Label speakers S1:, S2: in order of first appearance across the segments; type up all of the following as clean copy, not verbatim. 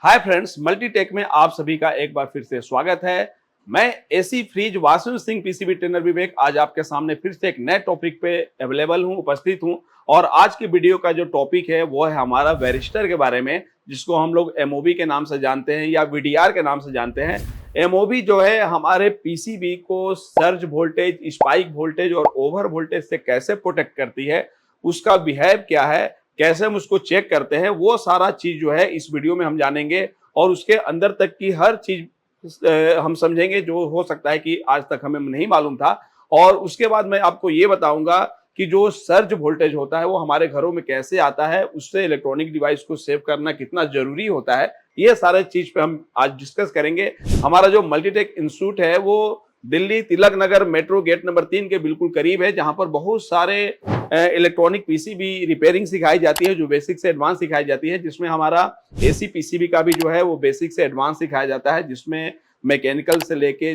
S1: Hi friends, Multitech में आप सभी का एक बार फिर से स्वागत है। मैं AC fridge washing machine PCB trainer Vivek आज आपके सामने फिर से एक नए टॉपिक पे अवेलेबल हूँ, उपस्थित हूँ। और आज की वीडियो का जो टॉपिक है वो है हमारा वेरिस्टर के बारे में, जिसको हम लोग एमओबी के नाम से जानते हैं या वीडीआर के नाम से जानते हैं। एमओबी जो है हमारे पीसीबी को सर्ज वोल्टेज, स्पाइक वोल्टेज और ओवर वोल्टेज से कैसे प्रोटेक्ट करती है, उसका बिहेव क्या है, कैसे हम उसको चेक करते हैं, वो सारा चीज जो है इस वीडियो में हम जानेंगे। और उसके अंदर तक की हर चीज हम समझेंगे जो हो सकता है कि आज तक हमें नहीं मालूम था। और उसके बाद मैं आपको ये बताऊंगा कि जो सर्ज वोल्टेज होता है वो हमारे घरों में कैसे आता है, उससे इलेक्ट्रॉनिक डिवाइस को सेव करना कितना जरूरी होता है। ये सारे चीज पे हम आज डिस्कस करेंगे। हमारा जो मल्टीटेक इंस्टीट्यूट है वो Delhi Tilak Nagar metro gate number 3 के बिल्कुल करीब है, जहां पर बहुत सारे इलेक्ट्रॉनिक पीसीबी रिपेयरिंग सिखाई जाती है, जो बेसिक से एडवांस सिखाई जाती है। जिसमें हमारा एसी पीसीबी का भी जो है वो बेसिक से एडवांस सिखाया जाता है, जिसमें मैकेनिकल से लेके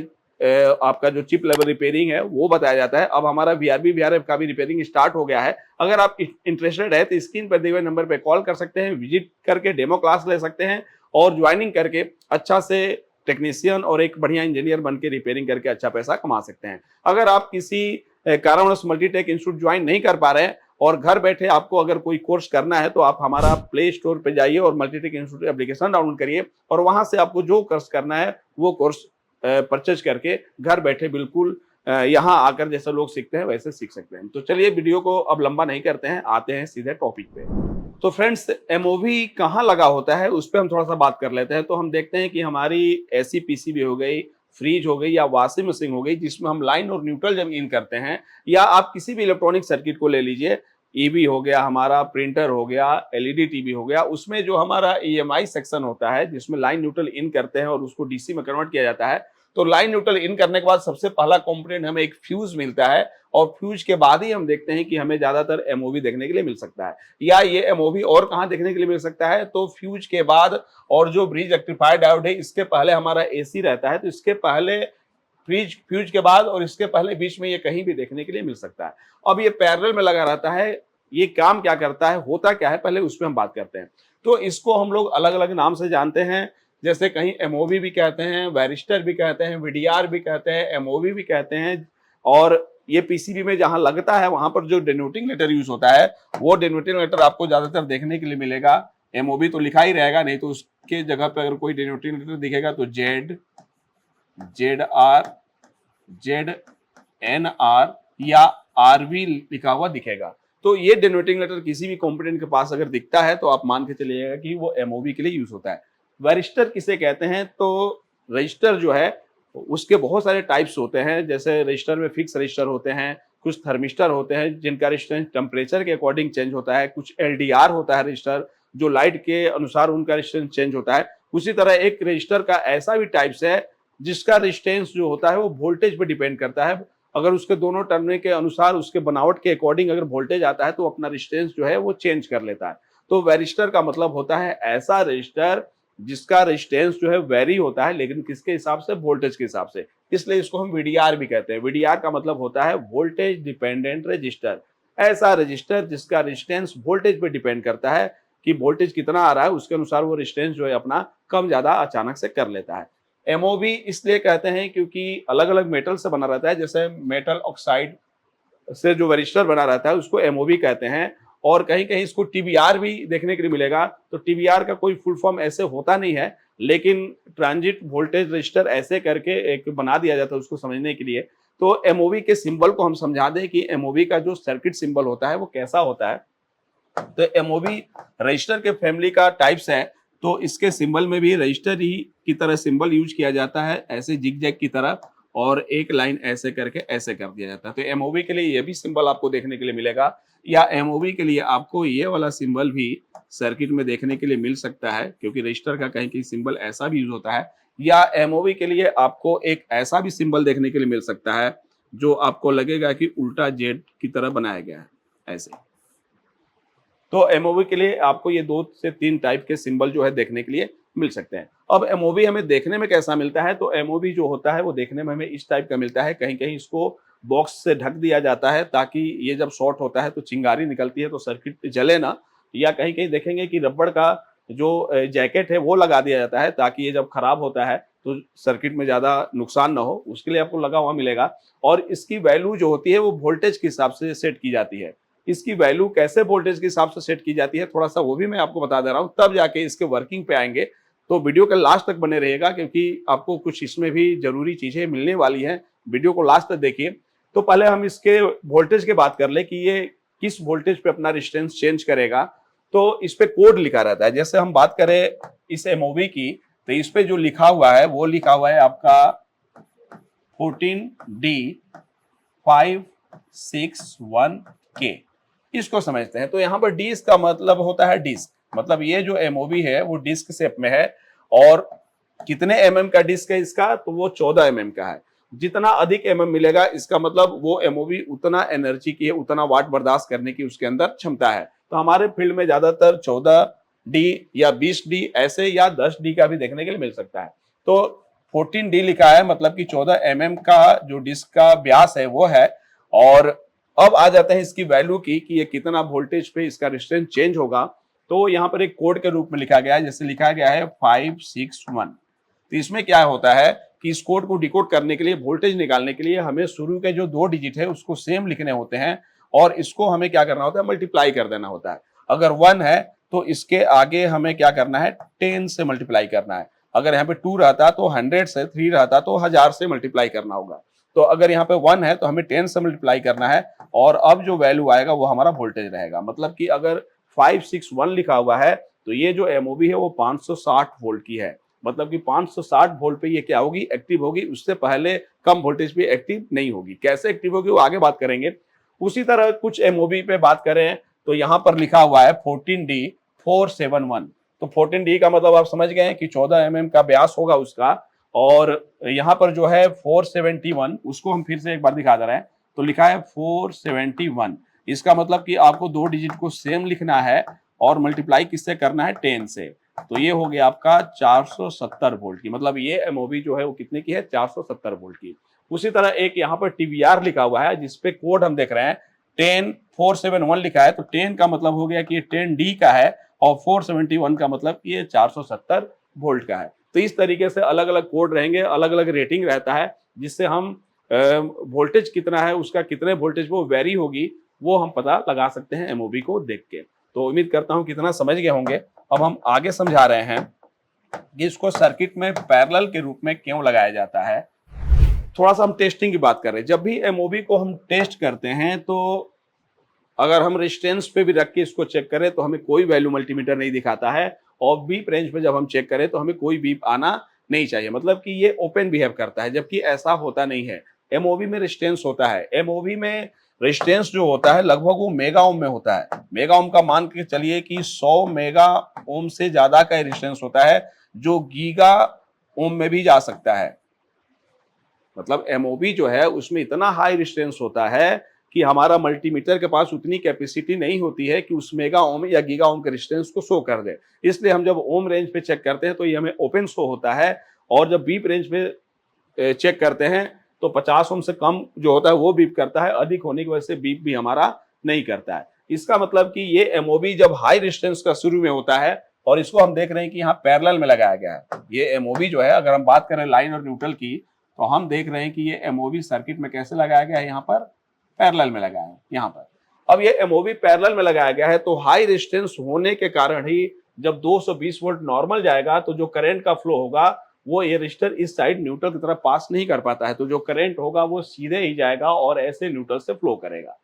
S1: आपका जो चिप लेवल रिपेयरिंग है वो बताया जाता है। अब हमारा वीआरबी वीआरएफ का भी रिपेयरिंग स्टार्ट हो गया है। अगर आप इंटरेस्टेड है तो स्क्रीन पर दिए हुए नंबर पे कॉल कर सकते हैं, विजिट करके डेमो क्लास ले सकते हैं और ज्वाइनिंग करके अच्छा से टेक्नीशियन और एक बढ़िया इंजीनियर बन के रिपेयरिंग करके अच्छा पैसा कमा सकते हैं। अगर आप किसी कारणवश मल्टीटेक इंस्टीट्यूट ज्वाइन नहीं कर पा रहे हैं और घर बैठे आपको अगर कोई कोर्स करना है तो आप हमारा प्ले स्टोर पे जाइए और मल्टीटेक इंस्टीट्यूट एप्लीकेशन डाउनलोड करिए और वहां से आपको जो कोर्स करना है वो कोर्स परचेज करके घर बैठे बिल्कुल यहाँ आकर जैसे लोग सीखते हैं वैसे सीख सकते हैं। तो चलिए वीडियो को अब लंबा नहीं करते हैं, आते हैं सीधे टॉपिक पे। तो फ्रेंड्स, एमओवी कहाँ लगा होता है उस पर हम थोड़ा सा बात कर लेते हैं। तो हम देखते हैं कि हमारी ऐसी पीसीबी हो गई, फ्रिज हो गई या वॉशिंग मशीन हो गई, जिसमें हम लाइन और न्यूट्रल जब इन करते हैं, या आप किसी भी इलेक्ट्रॉनिक सर्किट को ले लीजिए, ईवी हो गया, हमारा प्रिंटर हो गया, एलईडी टीवी हो गया, उसमें जो हमारा ईएमआई सेक्शन होता है जिसमें लाइन न्यूट्रल इन करते हैं और उसको डीसी में कन्वर्ट किया जाता है। तो लाइन न्यूट्रल इन करने के बाद सबसे पहला कंपोनेंट हमें एक फ्यूज मिलता है और फ्यूज के बाद ही हम देखते हैं कि हमें ज्यादातर एमओवी देखने के लिए मिल सकता है। या ये एमओवी और कहाँ देखने के लिए मिल सकता है, तो फ्यूज के बाद और जो ब्रिज रेक्टिफायर डायोड है इसके पहले हमारा एसी रहता है, तो इसके पहले फ्यूज के बाद और इसके पहले बीच में ये कहीं भी देखने के लिए मिल सकता है। अब ये पैरेलल में लगा रहता है। ये काम क्या करता है, होता क्या है, पहले उस पर हम बात करते हैं। तो इसको हम लोग अलग अलग नाम से जानते हैं, जैसे कहीं एमओवी भी कहते हैं, वेरिस्टर भी कहते हैं, वीडीआर भी कहते हैं, एमओवी भी कहते हैं। और ये पीसीबी में जहां लगता है वहां पर जो डिनोटिंग लेटर यूज होता है वो डिनोटिंग लेटर आपको ज्यादातर देखने के लिए मिलेगा। एमओवी तो लिखा ही रहेगा, नहीं तो उसके जगह पे अगर कोई डिनोटिंग लेटर दिखेगा तो Z, Z R, Z N R या आरवी लिखा हुआ दिखेगा। तो ये डिनोटिंग लेटर किसी भी कंपोनेंट के पास अगर दिखता है तो आप मान के चलिएगा कि वो एमओवी के लिए यूज होता है। वरिस्टर किसे कहते हैं, तो रजिस्टर जो है उसके बहुत सारे टाइप्स होते हैं। जैसे रजिस्टर में फिक्स रजिस्टर होते हैं, कुछ थर्मिस्टर होते हैं जिनका रेजिस्टेंस टेम्परेचर के अकॉर्डिंग चेंज होता है, कुछ एलडीआर होता है रजिस्टर जो लाइट के अनुसार उनका रेजिस्टेंस चेंज होता है। उसी तरह एक रजिस्टर का ऐसा भी टाइप्स है जिसका रेजिस्टेंस जो होता है वो वोल्टेज पे डिपेंड करता है। अगर उसके दोनों टर्मिनल के अनुसार उसके बनावट के अकॉर्डिंग अगर वोल्टेज आता है तो अपना रेजिस्टेंस जो है वो चेंज कर लेता है। तो वेरिस्टर का मतलब होता है ऐसा रजिस्टर जिसका रेजिस्टेंस जो है वेरी होता है, लेकिन किसके हिसाब से, वोल्टेज के हिसाब से। इसलिए इसको हम वीडीआर भी कहते हैं। वीडीआर का मतलब होता है वोल्टेज डिपेंडेंट रजिस्टर। ऐसा रजिस्टर जिसका रेजिस्टेंस वोल्टेज पे डिपेंड करता है कि वोल्टेज कितना आ रहा है, उसके अनुसार वो रेजिस्टेंस जो है अपना कम ज्यादा अचानक से कर लेता है। एमओवी इसलिए कहते हैं क्योंकि अलग अलग मेटल से बना रहता है। जैसे मेटल ऑक्साइड से जो रजिस्टर बना रहता है उसको एमओवी कहते हैं। और कहीं कहीं इसको टीबीआर भी देखने के लिए मिलेगा। तो टीबीआर का कोई फुल फॉर्म ऐसे होता नहीं है, लेकिन ट्रांजिट वोल्टेज रजिस्टर ऐसे करके एक बना दिया जाता है उसको समझने के लिए। तो एमओवी के सिंबल को हम समझा दें कि एमओवी का जो सर्किट सिंबल होता है वो कैसा होता है। तो एमओवी रजिस्टर के फैमिली का टाइप्स है। तो इसके सिंबल में भी रजिस्टर ही की तरह सिंबल यूज किया जाता है, ऐसे जिगजैग की तरह, और एक लाइन ऐसे करके ऐसे कर दिया जाता है। तो एमओवी के लिए ये भी सिंबल आपको देखने के लिए मिलेगा, या एमओवी के लिए आपको ये वाला सिंबल भी सर्किट में देखने के लिए मिल सकता है, क्योंकि रजिस्टर का कहीं कहीं सिंबल ऐसा भी यूज होता है। या एमओवी के लिए आपको एक ऐसा भी सिंबल देखने के लिए मिल सकता है जो आपको लगेगा कि उल्टा जेड की तरह बनाया गया है, ऐसे। तो एमओवी के लिए आपको ये 2 से 3 टाइप के सिंबल जो है देखने के लिए मिल सकते हैं। अब एमओवी हमें देखने में कैसा मिलता है, तो एमओवी जो होता है वो देखने में हमें इस टाइप का मिलता है। कहीं कहीं इसको बॉक्स से ढक दिया जाता है ताकि ये जब शॉर्ट होता है तो चिंगारी निकलती है तो सर्किट जले ना। या कहीं कहीं देखेंगे कि रबड़ का जो जैकेट है वो लगा दिया जाता है, ताकि ये जब खराब होता है तो सर्किट में ज्यादा नुकसान ना हो, उसके लिए आपको लगा हुआ मिलेगा। और इसकी वैल्यू जो होती है वो वोल्टेज के हिसाब से सेट की जाती है। इसकी वैल्यू कैसे वोल्टेज के हिसाब से सेट की जाती है, थोड़ा सा वो भी मैं आपको बता दे रहा हूँ, तब जाके इसके वर्किंग पे आएंगे। तो वीडियो के लास्ट तक बने रहिएगा, क्योंकि आपको कुछ इसमें भी जरूरी चीजें मिलने वाली हैं। वीडियो को लास्ट तक देखिए। तो पहले हम इसके वोल्टेज की बात कर ले कि ये किस वोल्टेज पे अपना रेजिस्टेंस चेंज करेगा। तो इस पे कोड लिखा रहता है। जैसे हम बात करें इस एमओवी की, तो इस पे जो लिखा हुआ है वो लिखा हुआ है आपका 14D561K। इसको समझते हैं। तो यहाँ पर डी इसका मतलब होता है डिस्क, मतलब ये जो एमओवी है वो डिस्क शेप में है। और कितने एमएम का डिस्क है इसका, तो वो 14 एमएम का है। जितना अधिक एमएम मिलेगा, इसका मतलब वो एमओवी उतना एनर्जी की है, उतना वाट बर्दाश्त करने की उसके अंदर क्षमता है। तो हमारे फील्ड में ज्यादातर 14D या 20D ऐसे, या 10D का भी देखने के लिए मिल सकता है। तो 14D लिखा है, मतलब कि 14 एमएम का जो डिस्क का व्यास है वो है। और अब आ जाते हैं इसकी वैल्यू की कि ये कितना वोल्टेज पे इसका रेजिस्टेंस चेंज होगा। तो यहाँ पर एक कोड के रूप में लिखा गया है, जैसे लिखा गया है 561। तो इसमें क्या होता है कि इस कोड को डिकोड करने के लिए, वोल्टेज निकालने के लिए हमें शुरू के जो 2 डिजिट है उसको सेम लिखने होते हैं, और इसको हमें क्या करना होता है, मल्टीप्लाई कर देना होता है। अगर 1 है तो इसके आगे हमें क्या करना है, 10 से मल्टीप्लाई करना है। अगर यहाँ पे 2 रहता तो 100 से, 3 रहता तो 1000 से मल्टीप्लाई करना होगा। तो अगर यहाँ पे 1 है तो हमें 10 से मल्टीप्लाई करना है, और अब जो वैल्यू आएगा वो हमारा वोल्टेज रहेगा। मतलब कि अगर 561 लिखा हुआ है तो ये जो एमओवी है वो 560 वोल्ट की है। मतलब कि 560 वोल्ट पे ये क्या होगी, एक्टिव होगी। उससे पहले कम वोल्टेज पे एक्टिव नहीं होगी। कैसे एक्टिव होगी वो आगे बात करेंगे। उसी तरह कुछ एमओवी पे बात करें तो यहाँ पर लिखा हुआ है 14D471। तो 14D का मतलब आप समझ गए हैं कि 14 एमएम का व्यास होगा उसका। और यहाँ पर जो है 471, उसको हम फिर से एक बार दिखा दे रहे हैं। तो लिखा है 471। इसका मतलब कि आपको 2 डिजिट को सेम लिखना है और मल्टीप्लाई किससे करना है, 10 से। तो ये हो गया आपका 470 वोल्ट की। मतलब ये एमओवी जो है वो कितने की है, 470 वोल्ट की। उसी तरह एक यहाँ पर टीवीआर लिखा हुआ है, जिसपे कोड हम देख रहे हैं 10471 लिखा है। तो 10 का मतलब हो गया कि ये 10D का है, और 471 का मतलब कि ये 470 वोल्ट का है। तो इस तरीके से अलग अलग कोड रहेंगे, अलग अलग रेटिंग रहता है, जिससे हम वोल्टेज कितना है, उसका कितने वोल्टेज वो वेरी होगी, वो हम पता लगा सकते हैं एमओवी को देख के। तो उम्मीद करता हूं कितना समझ गए होंगे। अब हम आगे समझा रहे हैं कि इसको सर्किट में पैरेलल के रूप में क्यों लगाया जाता है। थोड़ा सा हम टेस्टिंग की बात कर रहे हैं। जब भी एमओवी को हम टेस्ट करते हैं तो अगर हम रेजिस्टेंस पे भी रख के इसको चेक करें तो हमें कोई वैल्यू मल्टीमीटर नहीं दिखाता है, और बीप रेंज पे जब हम चेक करें तो हमें कोई बीप आना नहीं चाहिए। मतलब कि ये ओपन बिहेव करता है, जबकि ऐसा होता नहीं है। एमओवी में रेजिस्टेंस होता है। एमओवी में रेजिस्टेंस जो होता है लगभग वो मेगा ओम में होता है। मेगा ओम का मान के चलिए कि 100 मेगा ओम से ज्यादा का रेजिस्टेंस होता है, जो गीगा ओम में भी जा सकता है। मतलब एमओवी जो है उसमें इतना हाई रेजिस्टेंस होता है कि हमारा मल्टीमीटर के पास उतनी कैपेसिटी नहीं होती है कि उस मेगा ओम या गीगा ओम के रेजिस्टेंस को शो कर दे। इसलिए हम जब ओम रेंज पे चेक करते हैं तो ये हमें ओपन शो होता है, और जब बीप रेंज पे चेक करते हैं तो 50 ओम से कम जो होता है वो बीप करता है, अधिक होने की वजह से बीप भी हमारा नहीं करता है। इसका मतलब कि ये एमओवी जब हाई रेजिस्टेंस का शुरू में होता है, और इसको हम देख रहे हैं कि यहाँ पैरेलल में लगाया गया है। ये एमओवी जो है, अगर हम बात करें लाइन और न्यूट्रल की, तो हम देख रहे हैं कि ये एमओवी सर्किट में कैसे लगाया गया है, यहाँ पर पैरेलल में लगाया है यहाँ पर। अब ये एमओवी पैरेलल में लगाया गया है तो हाई रेजिस्टेंस होने के कारण ही जब 220 वोल्ट नॉर्मल जाएगा तो जो करंट का फ्लो होगा वो ये रजिस्टर इस साइड न्यूट्रल की तरफ पास नहीं कर पाता है। तो जो करंट होगा वो सीधे ही जाएगा और ऐसे न्यूट्रल से फ्लो करेगा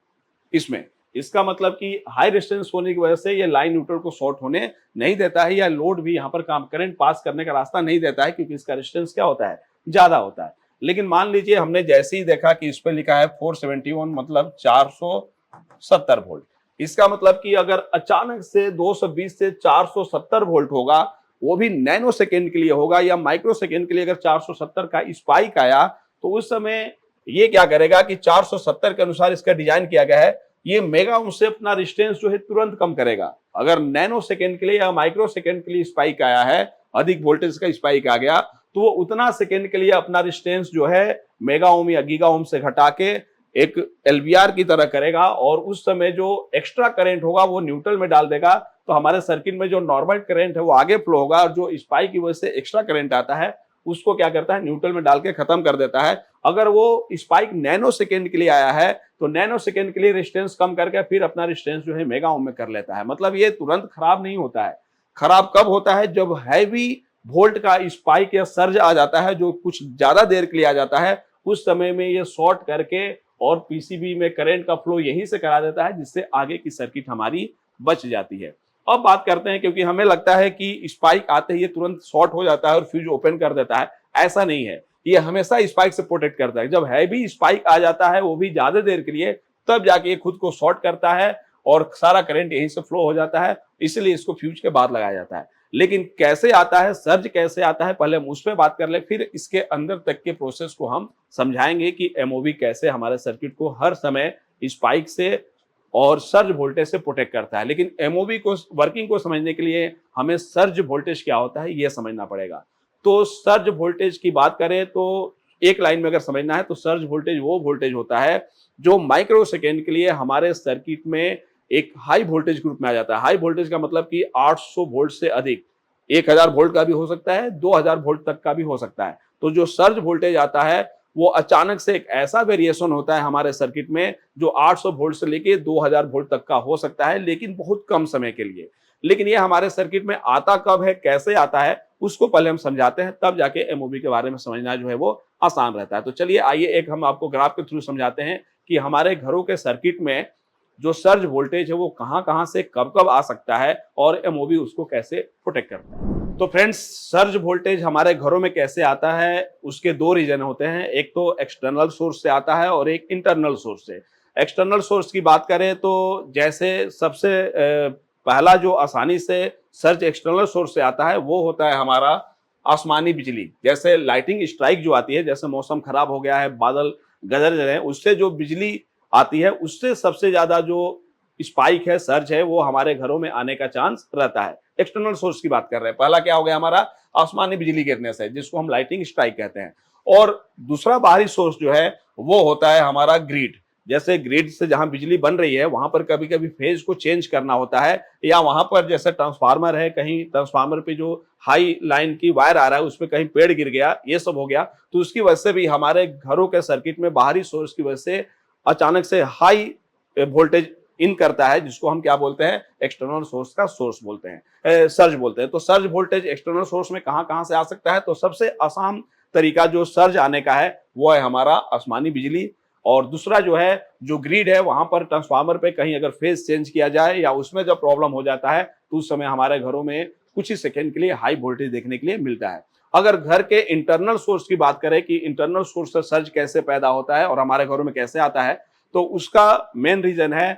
S1: इसमें। इसका मतलब कि हाई रेजिस्टेंस होने की वजह से ये लाइन न्यूट्रल को शॉर्ट होने नहीं देता है, या लोड भी यहाँ पर काम करंट पास करने का रास्ता नहीं देता है, क्योंकि इसका रेजिस्टेंस क्या होता है, ज्यादा होता है। लेकिन मान लीजिए हमने जैसे ही देखा कि इस पर लिखा है 471 मतलब 470 वोल्ट। इसका मतलब कि अगर अचानक से 220 से 470 वोल्ट होगा, वो भी नैनो सेकेंड के लिए होगा या माइक्रो सेकेंड के लिए, अगर 470 का स्पाइक आया तो उस समय ये क्या करेगा कि 470 के अनुसार इसका डिजाइन किया गया है, ये मेगा ओम से अपना रेजिस्टेंस जो है तुरंत कम करेगा। अगर नैनो सेकेंड के लिए या माइक्रो सेकेंड के लिए स्पाइक आया है, अधिक वोल्टेज का स्पाइक आ गया, तो वो उतना सेकेंड के लिए अपना रेजिस्टेंस जो है मेगा ओम या गीगा ओम से घटा के एक एलवीआर की तरह करेगा, और उस समय जो एक्स्ट्रा करंट होगा वो न्यूट्रल में डाल देगा, तो हमारे सर्किट में जो नॉर्मल करंट है वो आगे फ्लो होगा, और जो स्पाइक की वजह से एक्स्ट्रा करंट आता है उसको क्या करता है, न्यूट्रल में डाल के खत्म कर देता है। अगर वो स्पाइक नैनो सेकेंड के लिए आया है तो नैनो सेकेंड के लिए रेजिस्टेंस कम करके फिर अपना रेजिस्टेंस जो है मेगा ओम में कर लेता है। मतलब ये तुरंत खराब नहीं होता है। खराब कब होता है, जब हैवी वोल्ट का स्पाइक या सर्ज आ जाता है जो कुछ ज्यादा देर के लिए आ जाता है, उस समय में ये शॉर्ट करके और पीसीबी में करंट का फ्लो यहीं से करा देता है, जिससे आगे की सर्किट हमारी बच जाती है। अब बात करते हैं, क्योंकि हमें लगता है कि स्पाइक आते ही ये तुरंत शॉर्ट हो जाता है और फ्यूज ओपन कर देता है, ऐसा नहीं है। ये हमेशा स्पाइक से प्रोटेक्ट करता है। जब हैवी स्पाइक आ जाता है वो भी ज्यादा देर के लिए, तब जाके ये खुद को शॉर्ट करता है और सारा करंट यहीं से फ्लो हो जाता है, इसलिए इसको फ्यूज के बाद लगाया जाता है। लेकिन कैसे आता है, सर्ज कैसे आता है, पहले हम उस पर बात कर ले, फिर इसके अंदर तक के प्रोसेस को हम समझाएंगे कि एमओवी कैसे हमारे सर्किट को हर समय स्पाइक से और सर्ज वोल्टेज से प्रोटेक्ट करता है। लेकिन एमओवी को वर्किंग को समझने के लिए हमें सर्ज वोल्टेज क्या होता है यह समझना पड़ेगा। तो सर्ज वोल्टेज की बात करें तो एक लाइन में अगर समझना है तो सर्ज वोल्टेज वो वोल्टेज होता है जो माइक्रो सेकेंड के लिए हमारे सर्किट में एक हाई वोल्टेज ग्रुप में आ जाता है। हाई वोल्टेज का मतलब कि 800 वोल्ट से अधिक, 1000 वोल्ट का भी हो सकता है, 2000 वोल्ट तक का भी हो सकता है। तो जो सर्ज वोल्टेज आता है वो अचानक से एक ऐसा वेरिएशन होता है हमारे सर्किट में जो 800 वोल्ट से लेके 2000 वोल्ट तक का हो सकता है, लेकिन बहुत कम समय के लिए। लेकिन ये हमारे सर्किट में आता कब है, कैसे आता है, उसको पहले हम समझाते हैं, तब जाके एमओवी के बारे में समझना जो है वो आसान रहता है। तो चलिए आइए एक हम आपको ग्राफ के थ्रू समझाते हैं कि हमारे घरों के सर्किट में जो सर्ज वोल्टेज है वो कहां से कब कब आ सकता है और एमओवी उसको कैसे प्रोटेक्ट करता है। तो फ्रेंड्स, सर्ज वोल्टेज हमारे घरों में कैसे आता है, उसके दो रीजन होते हैं। एक तो एक्सटर्नल सोर्स से आता है और एक इंटरनल सोर्स से। एक्सटर्नल सोर्स की बात करें तो जैसे सबसे पहला जो आसानी से सर्ज एक्सटर्नल सोर्स से आता है वो होता है हमारा आसमानी बिजली। जैसे लाइटिंग स्ट्राइक जो आती है, जैसे मौसम खराब हो गया है, बादल गरज रहे हैं, उससे जो बिजली आती है उससे सबसे ज्यादा जो स्पाइक है, सर्ज है, वो हमारे घरों में आने का चांस रहता है। एक्सटर्नल सोर्स की बात कर रहे हैं। पहला क्या हो गया हमारा, आसमानी बिजली गिरने से, जिसको हम लाइटिंग स्ट्राइक कहते हैं। और दूसरा बाहरी सोर्स जो है वो होता है हमारा ग्रिड। जैसे ग्रिड से जहां बिजली बन रही है वहां पर कभी कभी फेज को चेंज करना होता है, या वहां पर जैसे ट्रांसफार्मर है, कहीं ट्रांसफार्मर पे जो हाई लाइन की वायर आ रहा है उस पर कहीं पेड़ गिर गया, ये सब हो गया, तो उसकी वजह से भी हमारे घरों के सर्किट में बाहरी सोर्स की वजह से अचानक से हाई वोल्टेज इन करता है, जिसको हम क्या बोलते हैं, एक्सटर्नल सोर्स का सोर्स बोलते हैं, सर्ज बोलते हैं। तो सर्ज वोल्टेज एक्सटर्नल सोर्स में कहां से आ सकता है, तो सबसे आसान तरीका जो सर्ज आने का है वो है हमारा आसमानी बिजली। और दूसरा जो है, जो ग्रिड है, वहां पर ट्रांसफार्मर पे कहीं अगर फेज चेंज किया जाए या उसमें जब प्रॉब्लम हो जाता है तो उस समय हमारे घरों में कुछ ही सेकंड के लिए हाई वोल्टेज देखने के लिए मिलता है। अगर घर के इंटरनल सोर्स की बात करें कि इंटरनल सोर्स से सर्ज कैसे पैदा होता है और हमारे घरों में कैसे आता है, तो उसका मेन रीजन है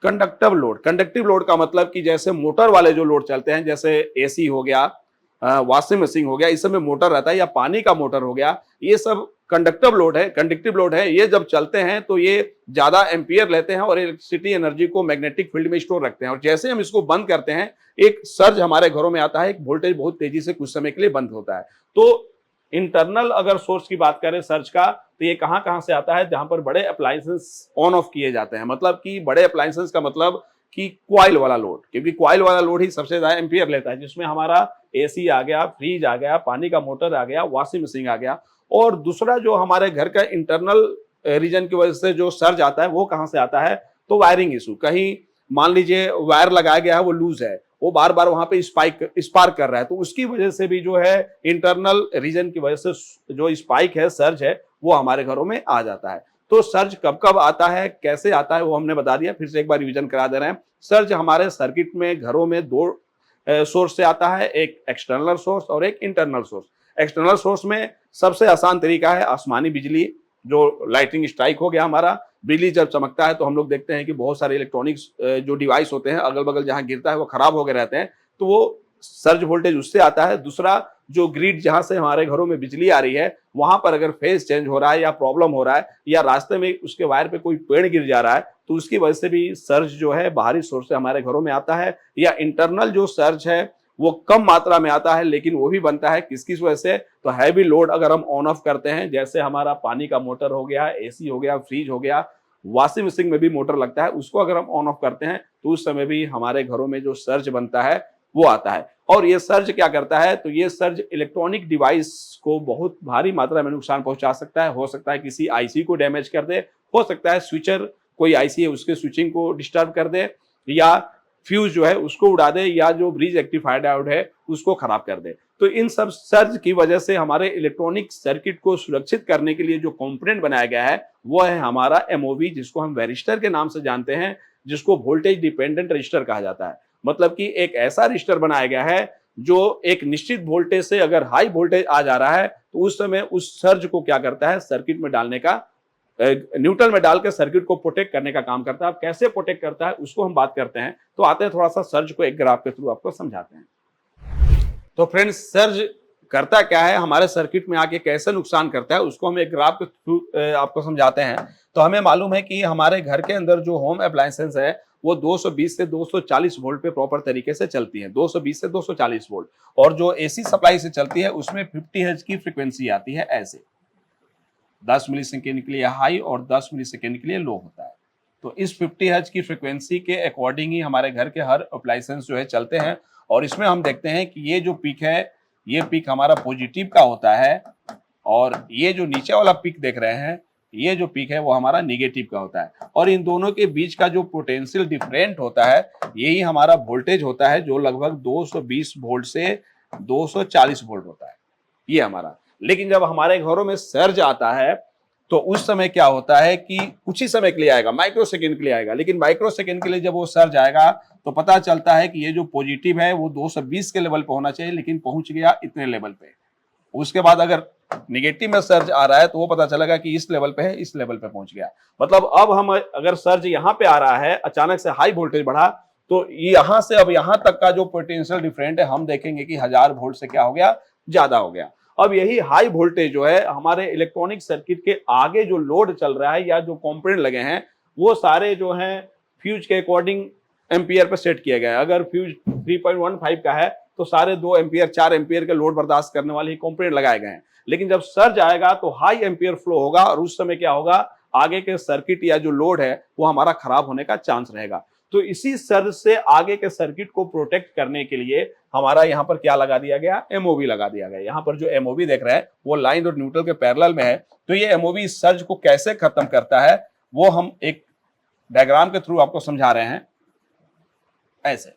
S1: कंडक्टिव लोड। कंडक्टिव लोड का मतलब कि जैसे मोटर वाले जो लोड चलते हैं, जैसे एसी हो गया, वॉशिंग मशीन हो गया, इस सब में मोटर रहता है, या पानी का मोटर हो गया, ये सब कंडक्टिव लोड है। कंडक्टिव लोड है, ये जब चलते हैं तो ये ज्यादा एम्पियर लेते हैं और इलेक्ट्रिसिटी एनर्जी को मैग्नेटिक फील्ड में स्टोर रखते हैं। और जैसे हम इसको बंद करते हैं, एक सर्ज हमारे घरों में आता है, एक वोल्टेज बहुत तेजी से कुछ समय के लिए बंद होता है। तो इंटरनल अगर सोर्स की बात करें सर्ज का, तो ये कहां से आता है, जहां पर बड़े अप्लायंसेस ऑन ऑफ किए जाते हैं। मतलब कि बड़े अप्लायंसेस का मतलब कि क्वाइल वाला लोड, क्योंकि क्वाइल वाला लोड ही सबसे ज्यादा एम्पियर लेता है, जिसमें हमारा एसी आ गया, फ्रिज आ गया, पानी का मोटर आ गया, वॉशिंग मशीन आ गया। और दूसरा जो हमारे घर का इंटरनल रीजन की वजह से जो सर्ज आता है वो कहां से आता है, तो वायरिंग इशू। कहीं मान लीजिए वायर लगाया गया है, वो लूज है, वो बार बार वहां पे स्पार्क कर रहा है, तो उसकी वजह से भी जो है इंटरनल रीजन की वजह से जो स्पाइक है, सर्ज है, वो हमारे घरों में आ जाता है। तो सर्ज कब कब आता है, कैसे आता है, वो हमने बता दिया। फिर से एक बार रिवीजन करा दे रहे हैं। सर्ज हमारे सर्किट में घरों में दो सोर्स से आता है, एक एक्सटर्नल सोर्स और एक इंटरनल सोर्स। एक्सटर्नल सोर्स में सबसे आसान तरीका है आसमानी बिजली, जो लाइटिंग स्ट्राइक हो गया हमारा। बिजली जब चमकता है तो हम लोग देखते हैं कि बहुत सारे इलेक्ट्रॉनिक्स जो डिवाइस होते हैं अगल बगल जहां गिरता है वो खराब हो गए रहते हैं, तो वो सर्ज वोल्टेज उससे आता है। दूसरा, जो ग्रिड जहां से हमारे घरों में बिजली आ रही है, वहां पर अगर फेज चेंज हो रहा है या प्रॉब्लम हो रहा है या रास्ते में उसके वायर पे कोई पेड़ गिर जा रहा है, तो उसकी वजह से भी सर्ज जो है बाहरी सोर्स से हमारे घरों में आता है। या इंटरनल जो सर्ज है वो कम मात्रा में आता है, लेकिन वो भी बनता है किस वजह से, तो हैवी लोड अगर हम ऑन ऑफ करते हैं, जैसे हमारा पानी का मोटर हो गया, एसी हो गया, फ्रिज हो गया, वॉशिंग मशीन में भी मोटर लगता है, उसको अगर हम ऑन ऑफ करते हैं तो उस समय भी हमारे घरों में जो सर्ज बनता है वो आता है। और ये सर्ज क्या करता है, तो ये सर्ज इलेक्ट्रॉनिक डिवाइस को बहुत भारी मात्रा में नुकसान पहुंचा सकता है। हो सकता है किसी आईसी को डैमेज कर दे, हो सकता है स्विचर कोई आईसी है उसके स्विचिंग को डिस्टर्ब कर दे, या फ्यूज जो है उसको उड़ा दे, या जो ब्रिज रेक्टिफायर डायोड है उसको खराब कर दे। तो इन सब सर्ज की वजह से हमारे इलेक्ट्रॉनिक सर्किट को सुरक्षित करने के लिए जो कंपोनेंट बनाया गया है वो है हमारा एमओवी, जिसको हम वेरिस्टर के नाम से जानते हैं, जिसको वोल्टेज डिपेंडेंट रजिस्टर कहा जाता है। मतलब कि एक ऐसा रजिस्टर बनाया गया है जो एक निश्चित वोल्टेज से अगर हाई वोल्टेज आ जा रहा है तो उस समय उस सर्ज को क्या करता है, सर्किट में डालने का, न्यूट्रल में डाल के सर्किट को प्रोटेक्ट करने का काम करता है। अब कैसे प्रोटेक्ट करता है उसको हम बात करते हैं। तो आते हैं थोड़ा सा सर्ज को एक ग्राफ के थ्रू आपको समझाते हैं। तो फ्रेंड्स, सर्ज करता क्या है, हमारे सर्किट में आके कैसे नुकसान करता है उसको हम एक ग्राफ के थ्रू आपको समझाते हैं। तो हमें मालूम है कि हमारे घर के अंदर जो होम अप्लायंसेस है वो 220 से 240 वोल्ट पे प्रॉपर तरीके से चलती है, 220 से 240 वोल्ट। और जो एसी सप्लाई से चलती है उसमें 50 हर्ट्ज की फ्रीक्वेंसी आती है, ऐसे 10 मिली सेकेंड के लिए हाई और 10 मिली सेकेंड के लिए लो होता है। तो इस 50 हर्ट्ज की फ्रीक्वेंसी के अकॉर्डिंग ही हमारे घर के हर अप्लायंसेस जो है चलते हैं। और इसमें हम देखते हैं कि ये जो पीक है, ये पीक हमारा पॉजिटिव का होता है, और ये जो नीचे वाला पीक देख रहे हैं, ये जो पीक है वो हमारा निगेटिव का होता है। और इन दोनों के बीच का जो पोटेंशियल डिफरेंट होता है यही हमारा वोल्टेज होता है, जो लगभग 220 वोल्ट से 240 वोल्ट होता है, ये हमारा। लेकिन जब हमारे घरों में सर्ज आता है तो उस समय क्या होता है कि कुछ ही समय के लिए आएगा, माइक्रो सेकेंड के लिए आएगा, लेकिन माइक्रो सेकेंड के लिए जब वो सर्ज आएगा तो पता चलता है कि ये जो पॉजिटिव है वो 220 के लेवल पे होना चाहिए, लेकिन पहुंच गया इतने लेवल पे। उसके बाद अगर निगेटिव में सर्ज आ रहा है तो वो पता चलेगा कि इस लेवल पे है, इस लेवल पे पहुंच गया। मतलब अब हम अगर सर्ज यहाँ पे आ रहा है, अचानक से हाई वोल्टेज बढ़ा, तो यहां से अब यहां तक का जो पोटेंशियल डिफरेंट है हम देखेंगे कि 1000 वोल्ट से क्या हो गया, ज्यादा हो गया। अब यही हाई वोल्टेज जो है हमारे इलेक्ट्रॉनिक सर्किट के आगे जो लोड चल रहा है या जो कंपोनेंट लगे हैं वो सारे जो हैं फ्यूज के अकॉर्डिंग एम्पियर पे सेट किया गया है। अगर फ्यूज 3.15 का है तो सारे 2 एम्पियर 4 एम्पियर के लोड बर्दाश्त करने वाले कंपोनेंट लगाए गए हैं। लेकिन जब सर्ज आएगा तो हाई एम्पियर फ्लो होगा और उस समय क्या होगा, आगे के सर्किट या जो लोड है वो हमारा खराब होने का चांस रहेगा। तो इसी सर्ज से आगे के सर्किट को प्रोटेक्ट करने के लिए हमारा यहाँ पर क्या लगा दिया गया, एमओवी लगा दिया गया। यहाँ पर जो एमओवी देख रहे हैं वो लाइन और न्यूट्रल के पैरेलल में है। तो ये एमओवी इस सर्ज को कैसे खत्म करता है वो हम एक डायग्राम के थ्रू आपको समझा रहे हैं। ऐसे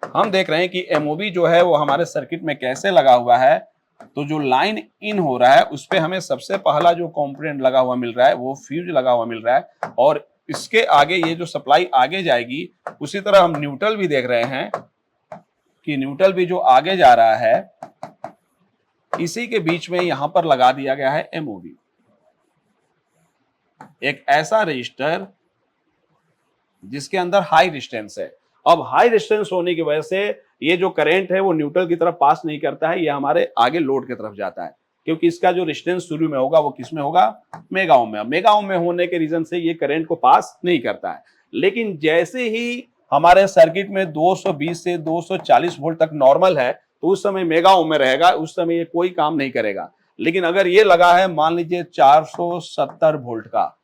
S1: हम देख रहे हैं कि एमओवी जो है वो हमारे सर्किट में कैसे लगा हुआ है। तो जो लाइन इन हो रहा है उस पे हमें सबसे पहला जो कंपोनेंट लगा हुआ मिल रहा है वो फ्यूज लगा हुआ मिल रहा है, और इसके आगे ये जो सप्लाई आगे जाएगी, उसी तरह हम न्यूट्रल भी देख रहे हैं कि न्यूट्रल भी जो आगे जा रहा है इसी के बीच में यहां पर लगा दिया गया है एमओवी, एक ऐसा रजिस्टर जिसके अंदर हाई रेजिस्टेंस है। अब हाई रेजिस्टेंस होने की वजह से ये जो करंट है वो न्यूट्रल की तरफ पास नहीं करता है, ये हमारे आगे लोड की तरफ जाता है, क्योंकि इसका जो रेजिस्टेंस शुरू में होगा वो किस में होगा, मेगा ओम में। मेगा ओम में होने के रीजन से ये करंट को पास नहीं करता है। लेकिन जैसे ही हमारे सर्किट में 220 से 240 वोल्ट तक नॉर्मल है तो उस समय मेगा ओम में रहेगा, उस समय ये कोई काम नहीं करेगा। लेकिन अगर ये लगा है मान लीजिए 470 वोल्ट का,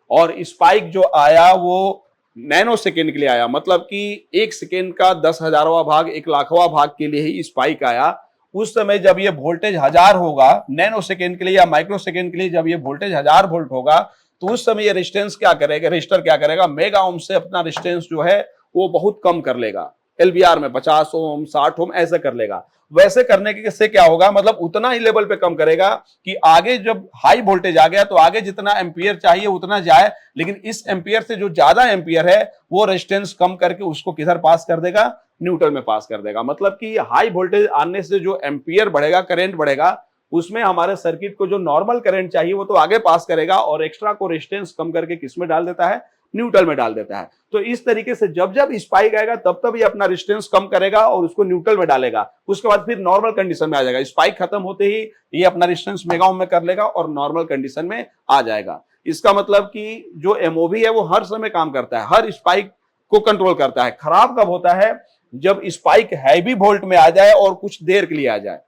S1: और स्पाइक जो आया वो नैनो सेकेंड के लिए आया, मतलब कि 1 सेकेंड का 10,000वां भाग 1,00,000वां भाग के लिए ही स्पाइक आया, उस समय जब ये वोल्टेज 1000 होगा नैनो सेकेंड के लिए या माइक्रो सेकेंड के लिए, जब ये वोल्टेज 1000 वोल्ट होगा तो उस समय ये रेजिस्टेंस क्या करेगा, रजिस्टर क्या करेगा, मेगा ओम से अपना रेजिस्टेंस जो है वो बहुत कम कर लेगा। एलबीआर में 50 ओम 60 ओम ऐसे कर लेगा। वैसे करने के से क्या होगा, मतलब उतना ही लेवल पे कम करेगा कि आगे जब हाई वोल्टेज आ गया तो आगे जितना एम्पियर चाहिए उतना जाए, लेकिन इस एम्पियर से जो ज्यादा एम्पियर है वो रेजिस्टेंस कम करके उसको किधर पास कर देगा, न्यूट्रल में पास कर देगा। मतलब कि हाई वोल्टेज आने से जो एम्पियर बढ़ेगा, करंट बढ़ेगा, उसमें हमारे सर्किट को जो नॉर्मल करंट चाहिए वो तो आगे पास करेगा और एक्स्ट्रा को रेजिस्टेंस कम करके किस में डाल देता है, न्यूट्रल में डाल देता है। तो इस तरीके से जब जब स्पाइक आएगा तब तब ये अपना रेजिस्टेंस कम करेगा और उसको न्यूट्रल में डालेगा, उसके बाद फिर नॉर्मल कंडीशन में आ जाएगा। स्पाइक खत्म होते ही ये अपना रेजिस्टेंस मेगा ओम में कर लेगा और नॉर्मल कंडीशन में आ जाएगा। इसका मतलब कि जो एमओवी है वो हर समय काम करता है, हर स्पाइक को कंट्रोल करता है। खराब कब होता है, जब स्पाइक हैवी वोल्ट में आ जाए और कुछ देर के लिए आ जाए।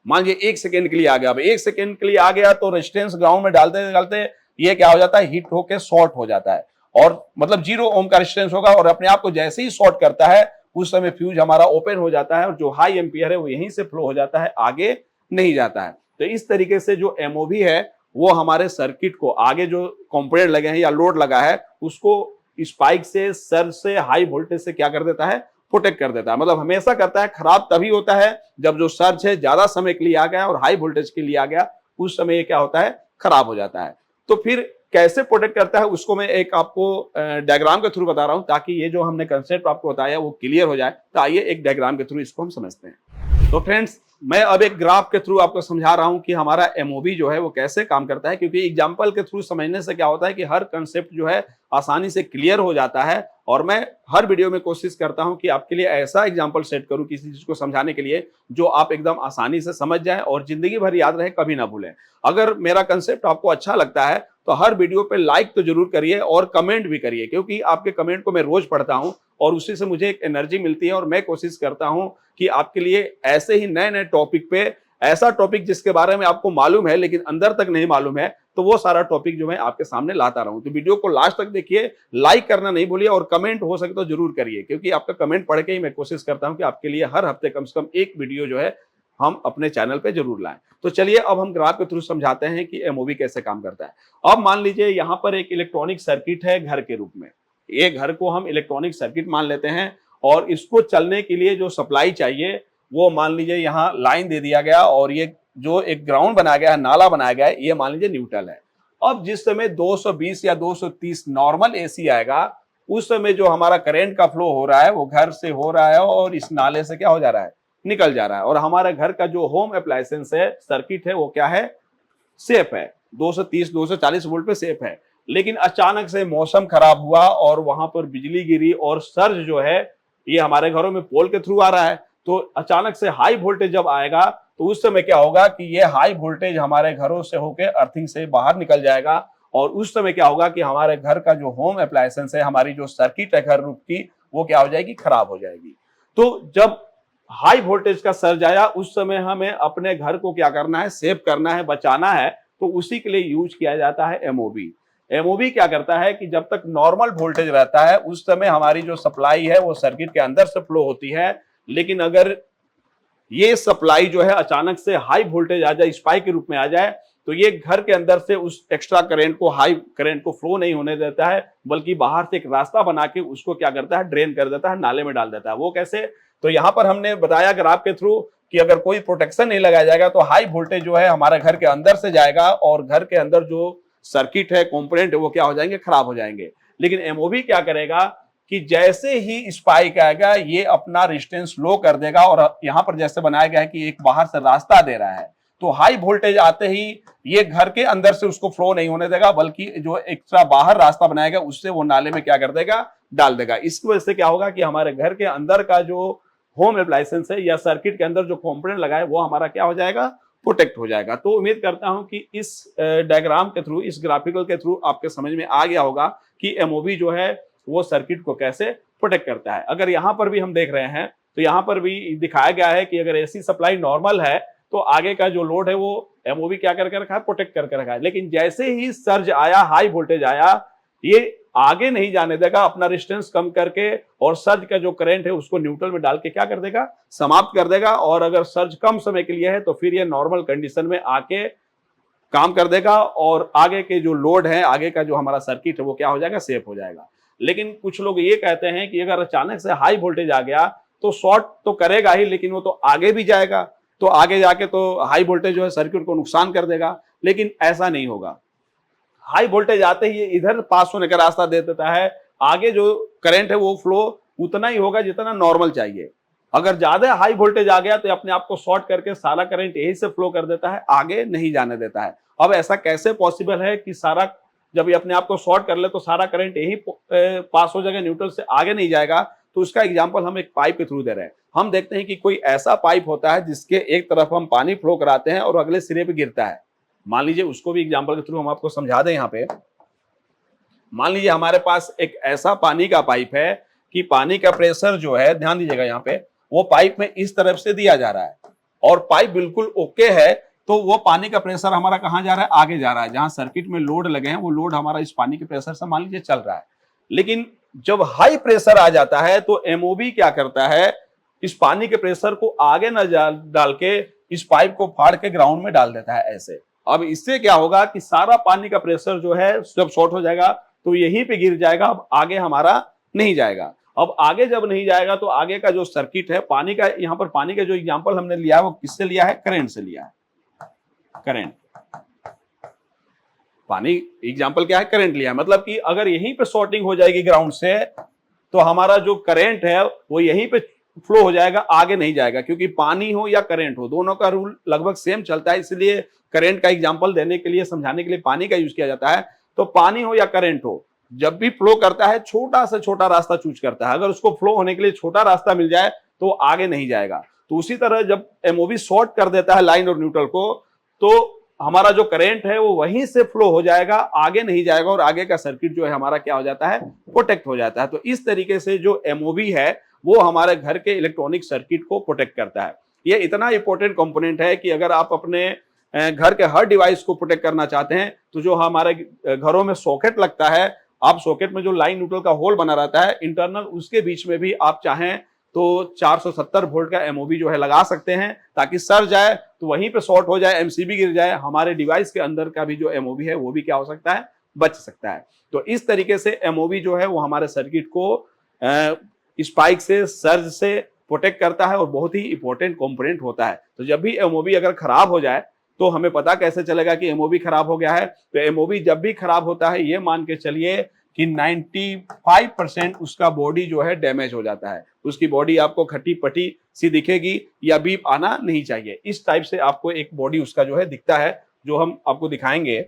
S1: मान लीजिए 1 सेकेंड के लिए आ गया, अब 1 सेकेंड के लिए आ गया तो रेजिस्टेंस ग्राउंड में डालते डालते ये क्या हो जाता है, हिट होकर शॉर्ट हो जाता है और मतलब 0 ओम का रेजिस्टेंस होगा और अपने आप को जैसे ही शॉर्ट करता है उस समय फ्यूज हमारा ओपन हो जाता है और जो हाई एम्पियर है वो यहीं से फ्लो हो जाता है, आगे नहीं जाता है। तो इस तरीके से जो एमओवी है वो हमारे सर्किट को आगे जो कंपोनेंट लगे हैं या लोड लगा है उसको स्पाइक से, सर्ज से, हाई वोल्टेज से क्या कर देता है, प्रोटेक्ट कर देता है। मतलब हमेशा करता है। खराब तभी होता है जब जो सर्ज है ज्यादा समय के लिए आ गया और हाई वोल्टेज के लिए आ गया, उस समय ये क्या होता है, खराब हो जाता है। तो फिर कैसे प्रोटेक्ट करता है उसको मैं एक आपको डायग्राम के थ्रू बता रहा हूं ताकि ये जो हमने कंसेप्ट आपको बताया वो क्लियर हो जाए। तो आइए एक डायग्राम के थ्रू इसको हम समझते हैं। तो फ्रेंड्स, मैं अब एक ग्राफ के थ्रू आपको समझा रहा हूं कि हमारा एमओबी जो है वो कैसे काम करता है, क्योंकि एग्जांपल के थ्रू समझने से क्या होता है कि हर कंसेप्ट जो है आसानी से क्लियर हो जाता है। और मैं हर वीडियो में कोशिश करता हूं कि आपके लिए ऐसा एग्जांपल सेट करूं किसी चीज को समझाने के लिए जो आप एकदम आसानी से समझ जाएं और जिंदगी भर याद रहे, कभी ना भूलें। अगर मेरा कंसेप्ट आपको अच्छा लगता है तो हर वीडियो पे लाइक तो जरूर करिए और कमेंट भी करिए, क्योंकि आपके कमेंट को मैं रोज पढ़ता हूं और उसी से मुझे एक एनर्जी मिलती है और मैं कोशिश करता हूं कि आपके लिए ऐसे ही नए नए टॉपिक पे, ऐसा टॉपिक जिसके बारे में आपको मालूम है लेकिन अंदर तक नहीं मालूम है, तो वो सारा टॉपिक जो मैं आपके सामने लाता रहूं। तो वीडियो को लास्ट तक देखिए, लाइक करना नहीं भूलिए और कमेंट हो सके तो जरूर करिए, क्योंकि आपका कमेंट पढ़ के ही मैं कोशिश करता हूं कि आपके लिए हर हफ्ते कम से कम एक वीडियो जो है हम अपने चैनल पे जरूर लाएं। तो चलिए अब हम ग्राफ के थ्रू समझाते हैं कि एमओबी कैसे काम करता है। अब मान लीजिए यहाँ पर एक इलेक्ट्रॉनिक सर्किट है घर के रूप में। ये घर को हम इलेक्ट्रॉनिक सर्किट मान लेते हैं और इसको चलने के लिए जो सप्लाई चाहिए वो मान लीजिए यहाँ लाइन दे दिया गया और ये जो एक ग्राउंड बनाया गया है, नाला बनाया गया है, ये मान लीजिए न्यूट्रल है। अब जिस समय 220 या 230 नॉर्मल एसी आएगा उस समय जो हमारा करंट का फ्लो हो रहा है वो घर से हो रहा है और इस नाले से क्या हो जा रहा है, निकल जा रहा है। और हमारे घर का जो होम अप्लायंसेस है, सर्किट है, वो क्या है, सेफ है, 230 240 वोल्ट पे सेफ है। लेकिन अचानक से मौसम खराब हुआ और वहां पर बिजली गिरी और सर्ज जो है ये हमारे घरों में पोल के थ्रू आ रहा है। तो अचानक से हाई वोल्टेज जब आएगा तो उस समय क्या होगा कि ये हाई वोल्टेज हमारे घरों से होकर अर्थिंग से बाहर निकल जाएगा और उस समय क्या होगा कि हमारे घर का जो होम अप्लायंसेस है, हमारी जो सर्किट है घर रूप की, वो क्या हो जाएगी, खराब हो जाएगी। तो जब हाई वोल्टेज का सर्ज आया उस समय हमें अपने घर को क्या करना है, सेव करना है, बचाना है। तो उसी के लिए यूज किया जाता है एमओबी। एमओबी क्या करता है कि जब तक नॉर्मल वोल्टेज रहता है उस समय हमारी जो सप्लाई है वो सर्किट के अंदर से फ्लो होती है। लेकिन अगर ये सप्लाई जो है अचानक से हाई वोल्टेज आ जाए, स्पाइक के रूप में आ जाए, तो ये घर के अंदर से उस एक्स्ट्रा करंट को, हाई करंट को फ्लो नहीं होने देता है, बल्कि बाहर से एक रास्ता बना के उसको क्या करता है, ड्रेन कर देता है, नाले में डाल देता है। वो कैसे? तो यहां पर हमने बताया ग्राफ के थ्रू कि अगर कोई प्रोटेक्शन नहीं लगाया जाएगा तो हाई वोल्टेज जो है हमारे घर के अंदर से जाएगा और घर के अंदर जो सर्किट है, कंपोनेंट है, वो क्या हो जाएंगे, खराब हो जाएंगे। लेकिन एमओबी क्या करेगा कि जैसे ही स्पाइक आएगा ये अपना रेजिस्टेंस लो कर देगा और यहां पर जैसे बनाया गया है कि एक बाहर से रास्ता दे रहा है, तो हाई वोल्टेज आते ही ये घर के अंदर से उसको फ्लो नहीं होने देगा, बल्कि जो एक्स्ट्रा बाहर रास्ता बनाएगा उससे वो नाले में क्या कर देगा, डाल देगा। इसकी वजह से क्या होगा कि हमारे घर के अंदर का जो होम अप्लायंसेस है या सर्किट के अंदर जो कंपोनेंट लगा है वो हमारा क्या हो जाएगा, प्रोटेक्ट हो जाएगा। तो उम्मीद करता हूं कि इस डायग्राम के थ्रू, इस ग्राफिकल के थ्रू आपके समझ में आ गया होगा कि एमओबी जो है वो सर्किट को कैसे प्रोटेक्ट करता है। अगर यहाँ पर भी हम देख रहे हैं तो यहाँ पर भी दिखाया गया है कि अगर एसी सप्लाई नॉर्मल है तो आगे का जो लोड है वो एमओबी क्या करके रखा है, प्रोटेक्ट करके रखा है। लेकिन जैसे ही सर्ज आया, हाई वोल्टेज आया, ये आगे नहीं जाने देगा, अपना रेजिस्टेंस कम करके और सर्ज का जो करंट है उसको न्यूट्रल में डाल के क्या कर देगा, समाप्त कर देगा। और अगर सर्ज कम समय के लिए है तो फिर ये नॉर्मल कंडीशन में आके काम कर देगा और आगे के जो लोड है, आगे का जो हमारा सर्किट है वो क्या हो जाएगा, सेफ हो जाएगा। लेकिन कुछ लोग ये कहते हैं कि अगर अचानक से हाई वोल्टेज आ गया तो शॉर्ट तो करेगा ही, लेकिन वो तो आगे भी जाएगा, तो आगे जाके तो हाई वोल्टेज जो है सर्किट को नुकसान कर देगा। लेकिन ऐसा नहीं होगा। हाई वोल्टेज आते ही इधर पास होने का रास्ता दे देता है, आगे जो करंट है वो फ्लो उतना ही होगा जितना नॉर्मल चाहिए। अगर ज्यादा हाई वोल्टेज आ गया तो अपने आप को शॉर्ट करके सारा करंट यही से फ्लो कर देता है, आगे नहीं जाने देता है। अब ऐसा कैसे पॉसिबल है कि सारा, जब ये अपने आप को शॉर्ट कर ले तो सारा करंट यही पास हो जाएगा, न्यूट्रल से आगे नहीं जाएगा? तो उसका एग्जांपल हम एक पाइप के थ्रू दे रहे हैं। हम देखते हैं कि कोई ऐसा पाइप होता है जिसके एक तरफ हम पानी फ्लो कराते हैं और अगले सिरे पे गिरता है। मान लीजिए, उसको भी एग्जांपल के थ्रू हम आपको समझा दें। यहाँ पे मान लीजिए हमारे पास एक ऐसा पानी का पाइप है कि पानी का प्रेशर जो है, ध्यान दीजिएगा यहाँ पे, वो पाइप में इस तरफ से दिया जा रहा है और पाइप बिल्कुल ओके है तो वो पानी का प्रेशर हमारा कहाँ जा रहा है, आगे जा रहा है, जहां सर्किट में लोड लगे हैं वो लोड हमारा इस पानी के प्रेशर से मान लीजिए चल रहा है। लेकिन जब हाई प्रेशर आ जाता है तो एमओबी क्या करता है, इस पानी के प्रेशर को आगे न डाल के इस पाइप को फाड़ के ग्राउंड में डाल देता है ऐसे। अब इससे क्या होगा कि सारा पानी का प्रेशर जो है जब शॉर्ट हो जाएगा तो यहीं पे गिर जाएगा, अब आगे हमारा नहीं जाएगा। अब आगे जब नहीं जाएगा तो आगे का जो सर्किट है पानी का, यहाँ पर पानी का जो एग्जांपल हमने लिया है वो किससे लिया है, करंट से लिया है। करंट, पानी एग्जांपल क्या है, करंट लिया है। मतलब कि अगर यहीं पे शॉर्टिंग हो जाएगी ग्राउंड से तो हमारा जो करंट है वो यहीं पे फ्लो हो जाएगा, आगे नहीं जाएगा, क्योंकि पानी हो या करंट हो दोनों का रूल लगभग सेम चलता है। इसलिए करंट का एग्जांपल देने के लिए, समझाने के लिए पानी का यूज किया जाता है। तो पानी हो या करंट हो, जब भी फ्लो करता है छोटा से छोटा रास्ता चूज करता है। अगर उसको फ्लो होने के लिए छोटा रास्ता मिल जाए तो आगे नहीं जाएगा। तो उसी तरह जब एमओवी शॉर्ट कर देता है लाइन और न्यूट्रल को, तो हमारा जो करंट है वो वहीं से फ्लो हो जाएगा, आगे नहीं जाएगा, और आगे का सर्किट जो है हमारा क्या हो जाता है, प्रोटेक्ट हो जाता है। तो इस तरीके से जो एमओवी है वो हमारे घर के इलेक्ट्रॉनिक सर्किट को प्रोटेक्ट करता है। ये इतना इंपॉर्टेंट कंपोनेंट है कि अगर आप अपने घर के हर डिवाइस को प्रोटेक्ट करना चाहते हैं तो जो हमारे घरों में सॉकेट लगता है, आप सॉकेट में जो लाइन न्यूट्रल का होल बना रहता है इंटरनल, उसके बीच में भी आप चाहें तो 470 वोल्ट का एमओवी जो है लगा सकते हैं, ताकि सर जाए तो वहीं पे शॉर्ट हो जाए, एमसीबी गिर जाए, हमारे डिवाइस के अंदर का भी जो एमओवी है वो भी क्या हो सकता है, बच सकता है। तो इस तरीके से एमओवी जो है वो हमारे सर्किट को स्पाइक से, सर्ज से प्रोटेक्ट करता है और बहुत ही इंपॉर्टेंट कंपोनेंट होता है। तो जब भी एमओवी अगर खराब हो जाए तो हमें पता कैसे चलेगा कि एमओवी खराब हो गया है। तो एमओवी जब भी खराब होता है ये मान के चलिए कि 95% उसका बॉडी जो है डैमेज हो जाता है। उसकी बॉडी आपको खट्टी पटी सी दिखेगी या बीप आना नहीं चाहिए। इस टाइप से आपको एक बॉडी उसका जो है दिखता है, जो हम आपको दिखाएंगे।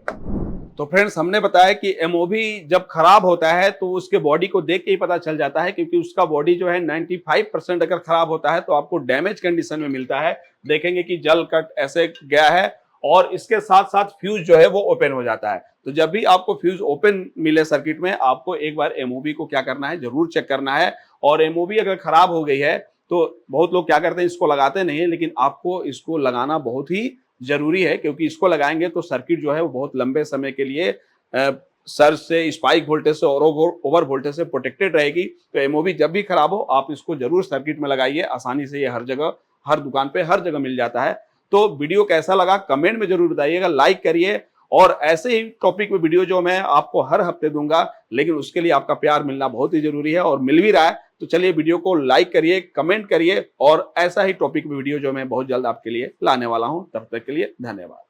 S1: तो फ्रेंड्स, हमने बताया कि एमओवी जब खराब होता है तो उसके बॉडी को देख के ही पता चल जाता है, क्योंकि उसका बॉडी जो है 95% अगर खराब होता है तो आपको डैमेज कंडीशन में मिलता है। देखेंगे कि जल कट ऐसे गया है और इसके साथ साथ फ्यूज जो है वो ओपन हो जाता है। तो जब भी आपको फ्यूज ओपन मिले सर्किट में, आपको एक बार एमओवी को क्या करना है, जरूर चेक करना है। और एमओवी अगर खराब हो गई है तो बहुत लोग क्या करते हैं, इसको लगाते नहीं है, लेकिन आपको इसको लगाना बहुत ही जरूरी है, क्योंकि इसको लगाएंगे तो सर्किट जो है वो बहुत लंबे समय के लिए सर्ज से, स्पाइक वोल्टेज से और ओवर वोल्टेज से प्रोटेक्टेड रहेगी। तो एमओवी जब भी खराब हो आप इसको जरूर सर्किट में लगाइए। आसानी से ये हर जगह, हर दुकान पे, हर जगह मिल जाता है। तो वीडियो कैसा लगा कमेंट में जरूर बताइएगा, लाइक करिए। और ऐसे ही टॉपिक में वीडियो जो मैं आपको हर हफ्ते दूंगा, लेकिन उसके लिए आपका प्यार मिलना बहुत ही जरूरी है और मिल भी रहा है। तो चलिए वीडियो को लाइक करिए, कमेंट करिए, और ऐसा ही टॉपिक में वीडियो जो मैं बहुत जल्द आपके लिए लाने वाला हूं। तब तक के लिए धन्यवाद।